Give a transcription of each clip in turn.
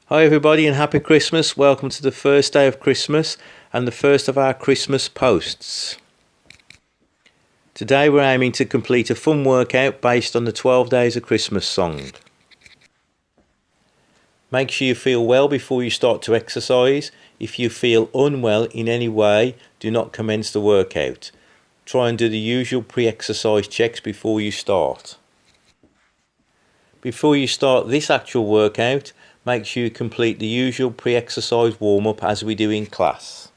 Hi everybody and happy Christmas. Welcome to the first day of Christmas and the first of our Christmas posts. Today we're aiming to complete a fun workout based on the 12 Days of Christmas song. Make sure you feel well before you start to exercise. If you feel unwell in any way, do not commence the workout. Try and do the usual pre-exercise checks before you start. Before you start this actual workout, make sure you complete the usual pre-exercise warm-up as we do in class.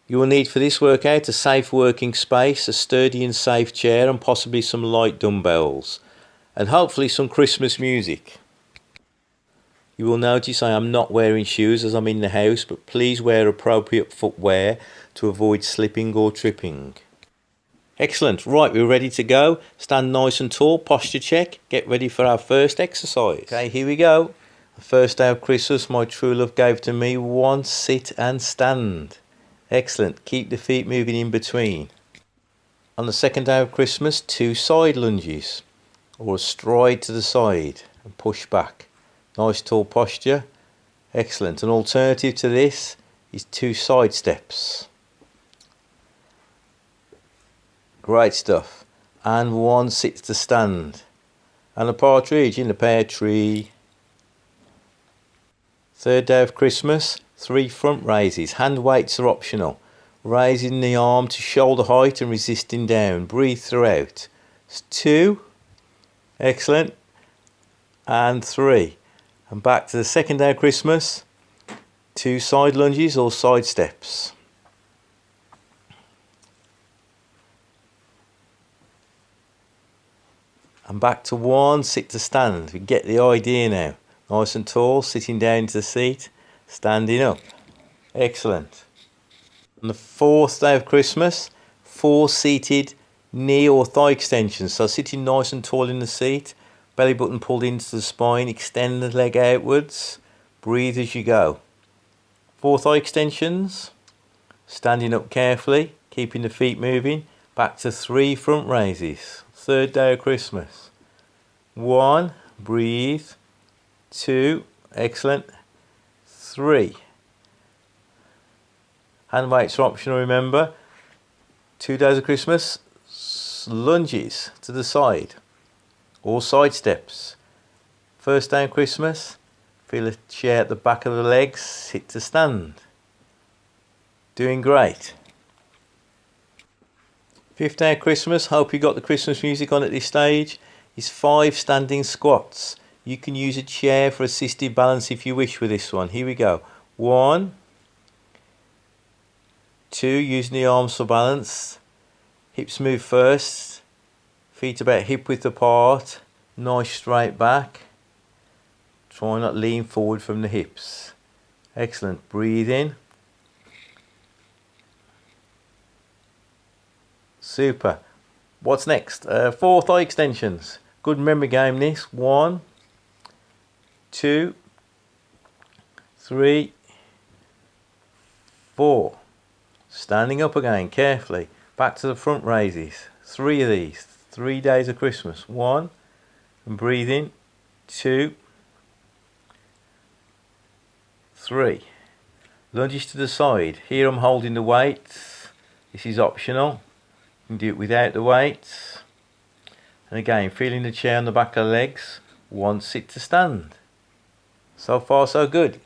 You will need for this workout a safe working space, a sturdy and safe chair and possibly some light dumbbells, and hopefully some Christmas music. You will notice I am not wearing shoes as I'm in the house, but please wear appropriate footwear to avoid slipping or tripping. Excellent, right, we're ready to go. Stand nice and tall, posture check, get ready for our first exercise. Okay, here we go. The first day of Christmas my true love gave to me, one sit and stand. Excellent, keep the feet moving in between. On the second day of Christmas, 2 side lunges, or a stride to the side and push back. Nice tall posture, excellent. An alternative to this is 2 side steps. Great stuff. And 1 sits to stand. And a partridge in the pear tree. Third day of Christmas, 3 front raises. Hand weights are optional. Raising the arm to shoulder height and resisting down. Breathe throughout. 2. Excellent. And 3. And back to the second day of Christmas. 2 side lunges or side steps. And back to 1, sit to stand. We get the idea now. Nice and tall, sitting down into the seat, standing up. Excellent. On the fourth day of Christmas, 4 seated knee or thigh extensions. So sitting nice and tall in the seat, belly button pulled into the spine, extend the leg outwards, breathe as you go. 4 thigh extensions, standing up carefully, keeping the feet moving. Back to 3 front raises. Third day of Christmas. 1, breathe. 2, excellent. 3. Hand weights are optional, remember. 2 days of Christmas, lunges to the side, or side steps. First day of Christmas, feel a chair at the back of the legs, sit to stand. Doing great. 5th day of Christmas, hope you got the Christmas music on at this stage, is 5 standing squats. You can use a chair for assisted balance if you wish with this one. Here we go. 1, 2, using the arms for balance. Hips move first. Feet about hip width apart. Nice straight back. Try not lean forward from the hips. Excellent. Breathe in. Super. What's next? 4 thigh extensions. Good memory game this. 1, 2, 3, 4. Standing up again carefully. Back to the front raises. 3 of these. 3 days of Christmas. 1. And breathe in. 2, 3. Lunges to the side. Here I'm holding the weights. This is optional. You can do it without the weights. And again, feeling the chair on the back of the legs. 1 sit to stand. So far so good.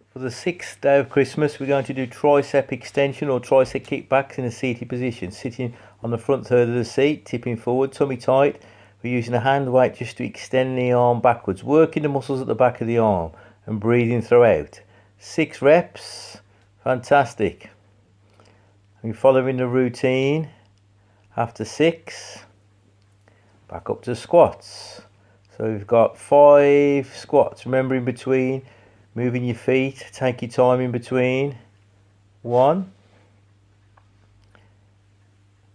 For the 6th day of Christmas, we're going to do tricep extension or tricep kickbacks in a seated position. Sitting on the front third of the seat, tipping forward, tummy tight. We're using a hand weight just to extend the arm backwards, working the muscles at the back of the arm and breathing throughout. 6 reps. Fantastic. We're following the routine. After 6, back up to squats. So we've got 5 squats. Remember, in between, moving your feet, take your time in between. 1,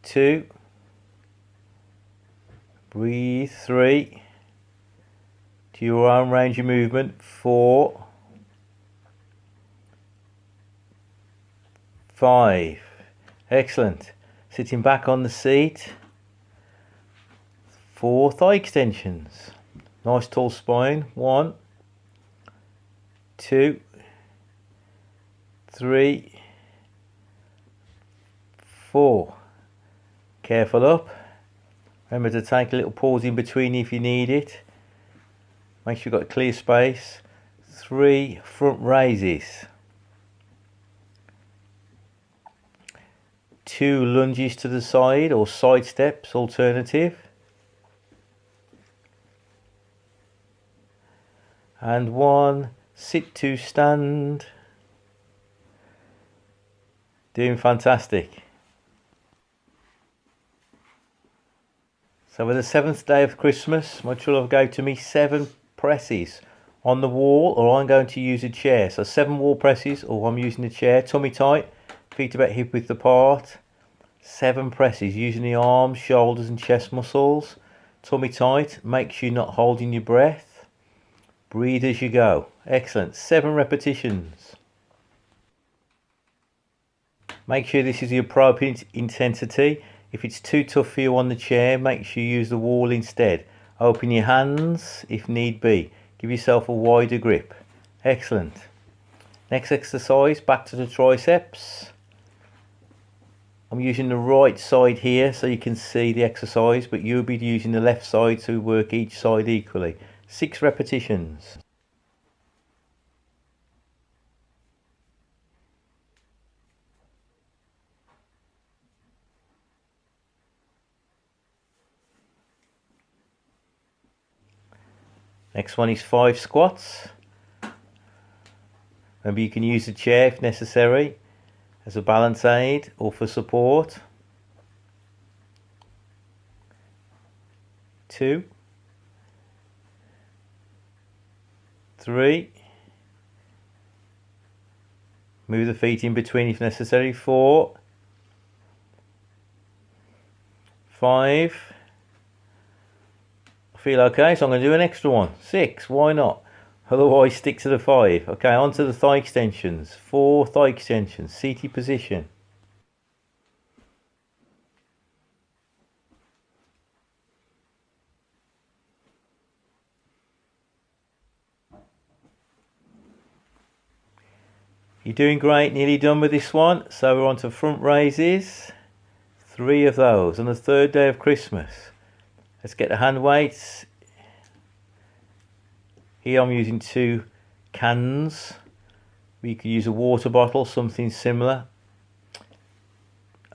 2, breathe. 3, to your own range of movement. 4, 5. Excellent. Sitting back on the seat. 4 thigh extensions. Nice tall spine. 1, 2, 3, 4. Careful up. Remember to take a little pause in between if you need it. Make sure you've got a clear space. 3 front raises. 2 lunges to the side or side steps alternative. And 1 sit to stand. Doing fantastic. So with the 7th day of Christmas, my true love gave to me 7 presses on the wall, or I'm going to use a chair. So 7 wall presses, or I'm using a chair. Tummy tight, feet about hip width apart. 7 presses using the arms, shoulders and chest muscles. Tummy tight, make sure you're not holding your breath. Breathe as you go. Excellent. 7 repetitions. Make sure this is the appropriate intensity. If it's too tough for you on the chair, make sure you use the wall instead. Open your hands if need be. Give yourself a wider grip. Excellent. Next exercise, back to the triceps. I'm using the right side here so you can see the exercise, but you'll be using the left side to work each side equally. 6 repetitions. Next one is 5 squats. Remember, you can use the chair if necessary as a balance aid or for support. 2, 3. Move the feet in between if necessary. 4, 5. Feel okay, so I'm going to do an extra one. 6, why not? Otherwise stick to the 5. Okay, on to the thigh extensions. 4 thigh extensions, seated position. You're doing great, nearly done with this one. So we're on to front raises. 3 of those on the 3rd day of Christmas. Let's get the hand weights. Here I'm using 2 cans. You could use a water bottle, something similar.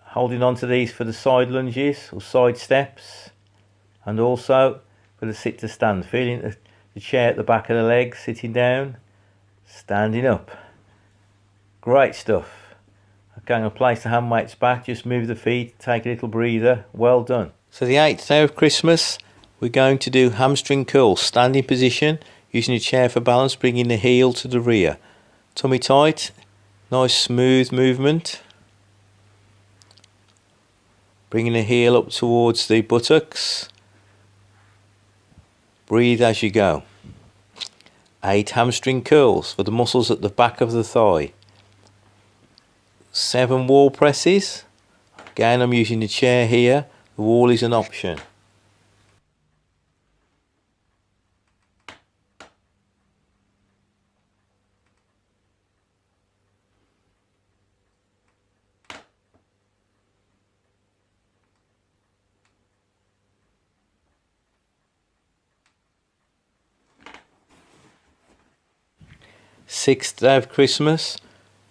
Holding on to these for the side lunges or side steps. And also for the sit to stand. Feeling the chair at the back of the legs, sitting down, standing up. Great stuff. Okay, I'm going to place the hand weights back. Just move the feet, take a little breather. Well done. So the 8th day of Christmas, we're going to do hamstring curls, standing position, using a chair for balance, bringing the heel to the rear. Tummy tight, nice smooth movement. Bringing the heel up towards the buttocks. Breathe as you go. 8 hamstring curls for the muscles at the back of the thigh. 7 wall presses. Again, I'm using the chair here. The wall is an option. Sixth day of Christmas,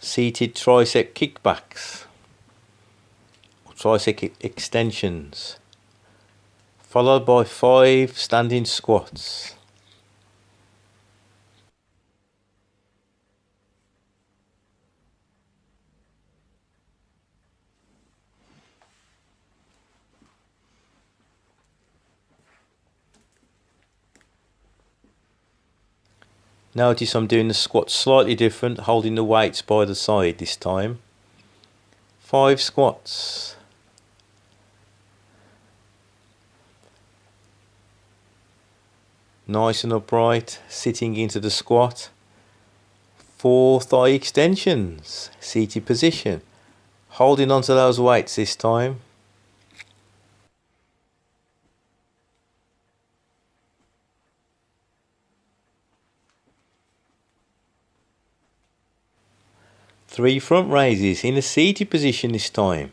seated tricep kickbacks. Tricep extensions, followed by 5 standing squats. Notice I'm doing the squats slightly different, holding the weights by the side this time. 5 squats. Nice and upright, sitting into the squat. 4 thigh extensions, seated position. Holding onto those weights this time. 3 front raises in a seated position this time,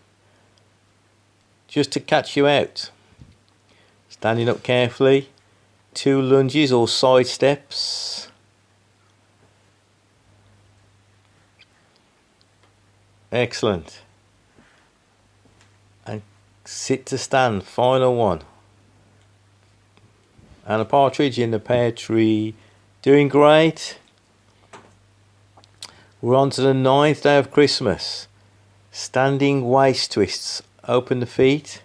just to catch you out. Standing up carefully, 2 lunges or side steps. Excellent. And sit to stand, final one. And a partridge in the pear tree. Doing great. We're on to the 9th day of Christmas. Standing waist twists. Open the feet,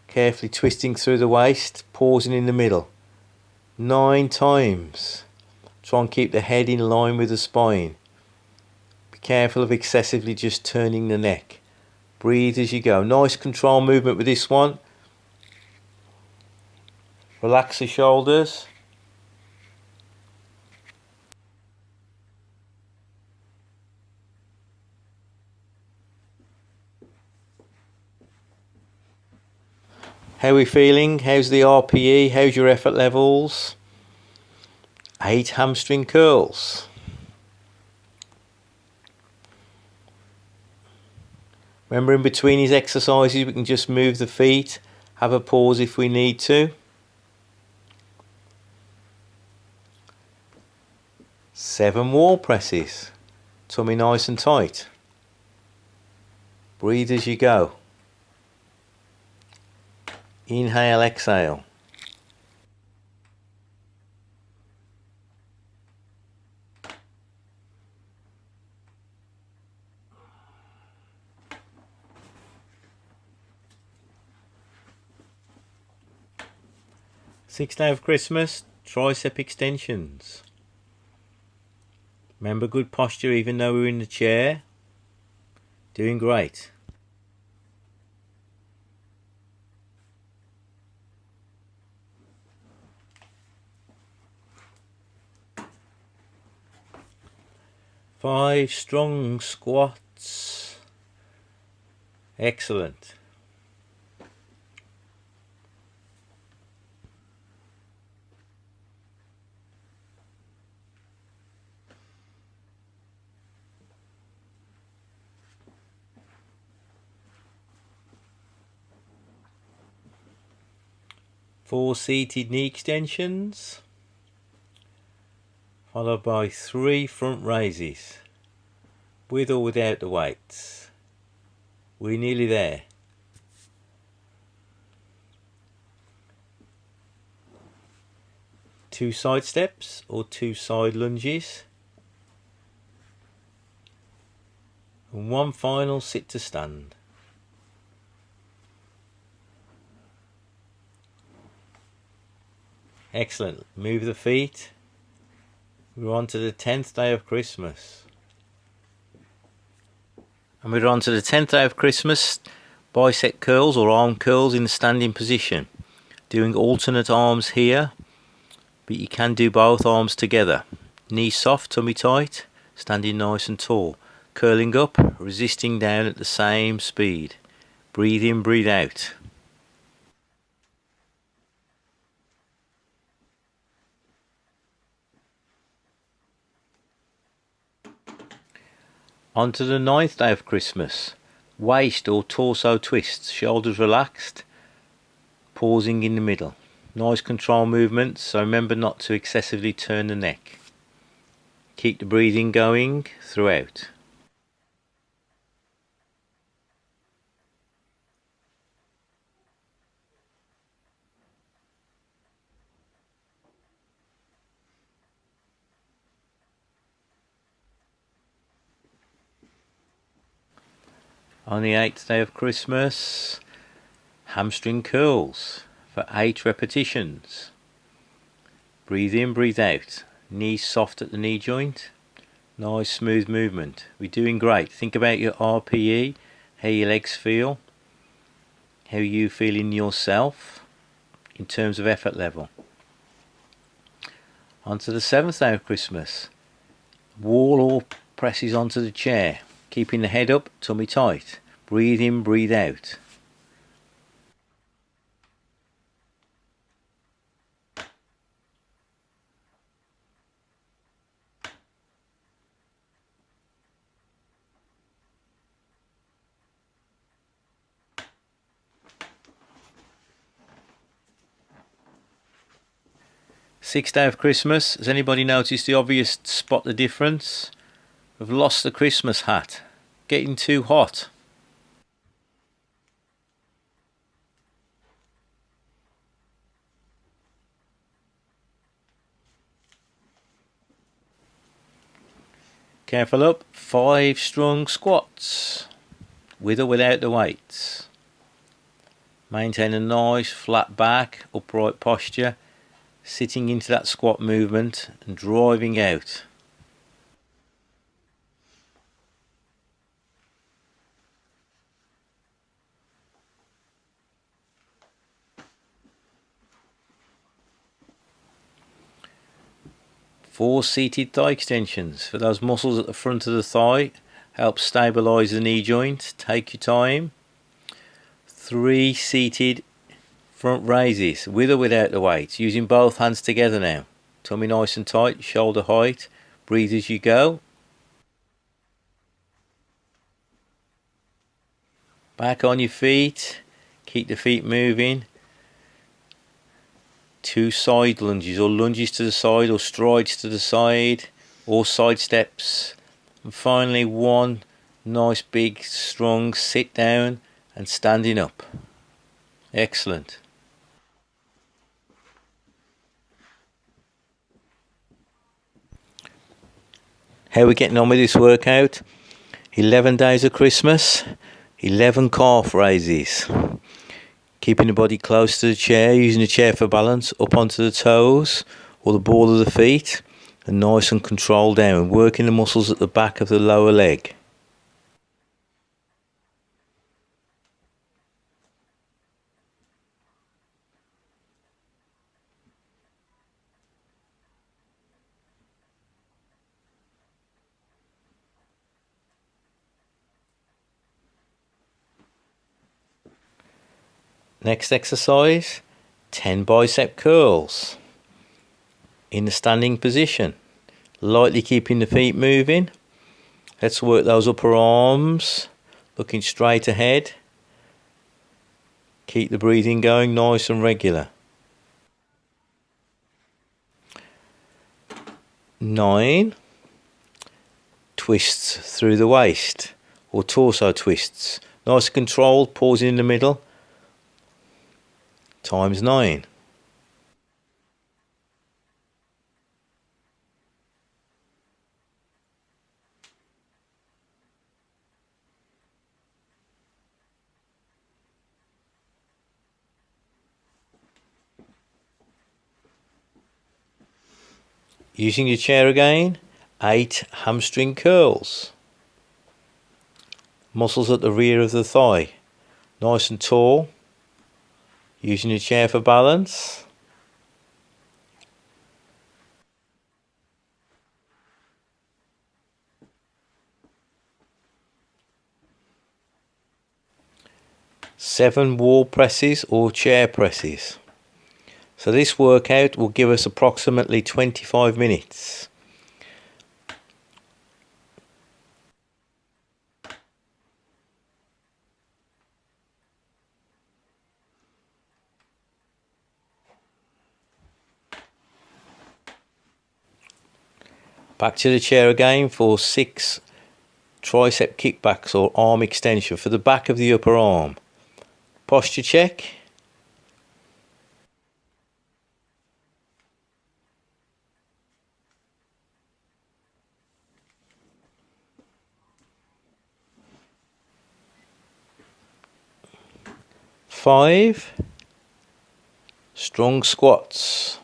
carefully twisting through the waist, pausing in the middle. 9 times. Try and keep the head in line with the spine. Be careful of excessively just turning the neck. Breathe as you go. Nice control movement with this one. Relax the shoulders. How are we feeling? How's the RPE? How's your effort levels? 8 hamstring curls. Remember, in between these exercises we can just move the feet, have a pause if we need to. 7 wall presses. Tummy nice and tight. Breathe as you go. Inhale, exhale. Sixth day of Christmas, tricep extensions. Remember, good posture even though we're in the chair. Doing great. Five strong squats. Excellent. Four seated knee extensions, followed by 3 front raises, with or without the weights. We're nearly there. Two side steps or 2 side lunges, and 1 final sit to stand. Excellent. Move the feet. We're on to the 10th day of Christmas. And we're on to the 10th day of Christmas. Bicep curls or arm curls in the standing position. Doing alternate arms here, but you can do both arms together. Knees soft, tummy tight, standing nice and tall. Curling up, resisting down at the same speed. Breathe in, breathe out. On to the 9th day of Christmas. Waist or torso twists, shoulders relaxed, pausing in the middle. Nice control movements, so remember not to excessively turn the neck. Keep the breathing going throughout. On the 8th day of Christmas, hamstring curls for 8 repetitions. Breathe in, breathe out. Knees soft at the knee joint. Nice smooth movement. We're doing great. Think about your RPE, how your legs feel, how you feel in yourself in terms of effort level. On to the 7th day of Christmas. Wall or presses onto the chair. Keeping the head up, tummy tight. Breathe in, breathe out. Sixth day of Christmas. Has anybody noticed the obvious spot the difference? We've lost the Christmas hat. Getting too hot. Careful up. 5 strong squats. With or without the weights. Maintain a nice flat back, upright posture. Sitting into that squat movement and driving out. Four seated thigh extensions for those muscles at the front of the thigh. Help stabilise the knee joint. Take your time. 3 seated front raises with or without the weights. Using both hands together now. Tummy nice and tight. Shoulder height. Breathe as you go. Back on your feet. Keep the feet moving. 2 side lunges or lunges to the side or strides to the side or side steps. And finally 1 nice big strong sit down and standing up. Excellent. How are we getting on with this workout? 11 days of Christmas, 11 calf raises. Keeping the body close to the chair, using the chair for balance, up onto the toes or the ball of the feet, and nice and controlled down, working the muscles at the back of the lower leg. Next exercise, 10 bicep curls. In the standing position, lightly keeping the feet moving. Let's work those upper arms, looking straight ahead. Keep the breathing going nice and regular. 9 twists through the waist or torso twists. Nice and controlled, pausing in the middle. Times 9. Using your chair again, 8 hamstring curls. Muscles at the rear of the thigh, nice and tall. Using your chair for balance. Seven wall presses or chair presses. So this workout will give us approximately 25 minutes. Back to the chair again for 6 tricep kickbacks or arm extension for the back of the upper arm. Posture check. Five strong squats.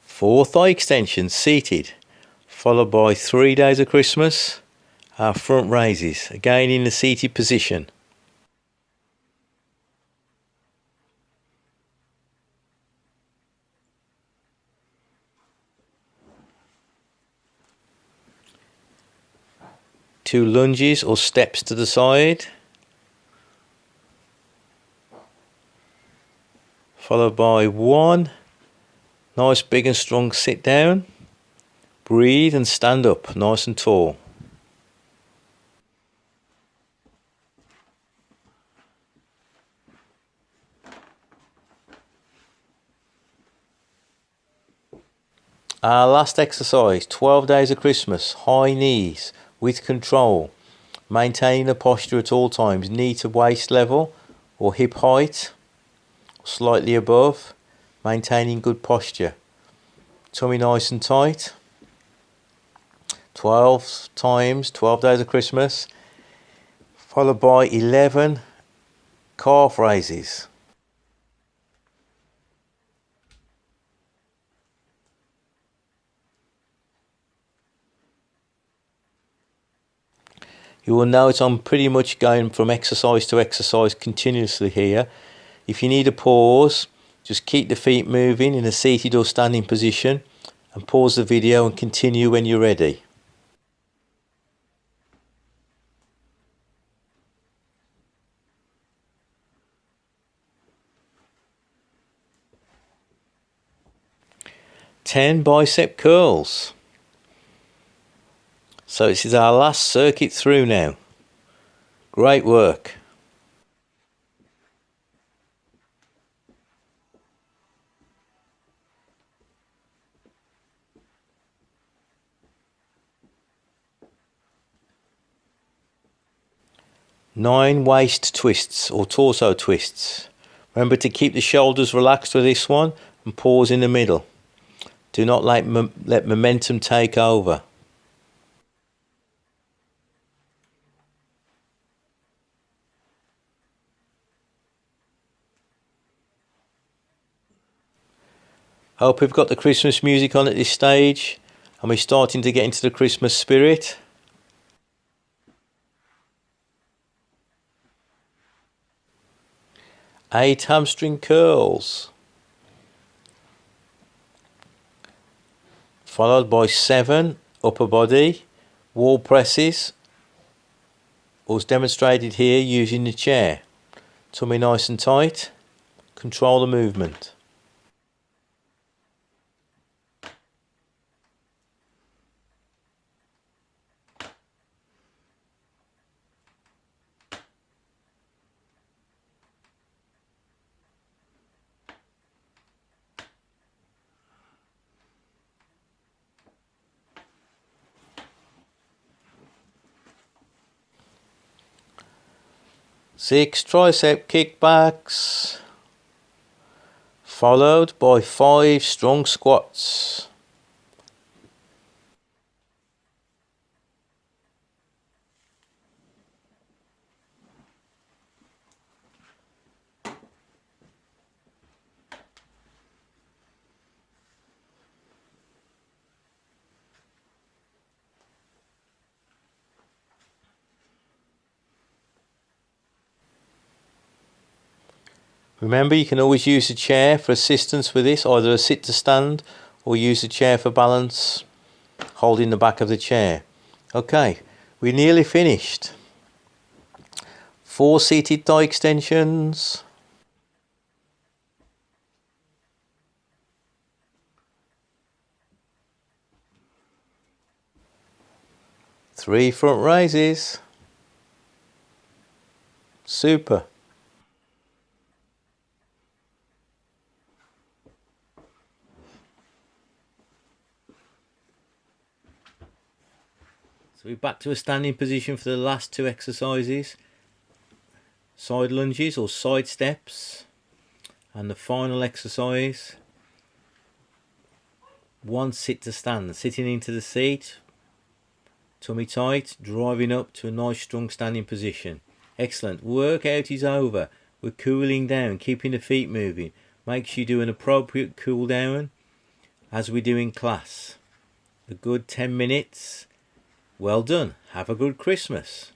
Four thigh extensions seated, followed by 3 days of Christmas, our front raises, again in the seated position. Two lunges or steps to the side. followed by 1 nice big and strong sit down. Breathe and stand up nice and tall. Our last exercise, 12 days of Christmas, high knees with control, maintaining the posture at all times, knee to waist level or hip height, slightly above, maintaining good posture. Tummy nice and tight. 12 times, 12 days of Christmas, followed by 11 calf raises. You will notice I'm pretty much going from exercise to exercise continuously here. If you need a pause, just keep the feet moving in a seated or standing position and pause the video and continue when you're ready. Ten bicep curls. So this is our last circuit through now. Great work. Nine waist twists or torso twists. Remember to keep the shoulders relaxed with this one and pause in the middle. Do not let momentum take over. Hope we've got the Christmas music on at this stage and we're starting to get into the Christmas spirit. 8 hamstring curls. Followed by 7 upper body wall presses, as demonstrated here using the chair. Tummy nice and tight. Control the movement. Six tricep kickbacks, followed by 5 strong squats. Remember, you can always use a chair for assistance with this, either a sit to stand or use a chair for balance, holding the back of the chair. Okay, we're nearly finished. 4 seated thigh extensions. 3 front raises. Super. So we're back to a standing position for the last 2 exercises. Side lunges or side steps. And the final exercise, 1 sit to stand, sitting into the seat, tummy tight, driving up to a nice strong standing position. Excellent. Workout is over. We're cooling down, keeping the feet moving. Make sure you do an appropriate cool down as we do in class. A good 10 minutes. Well done. Have a good Christmas.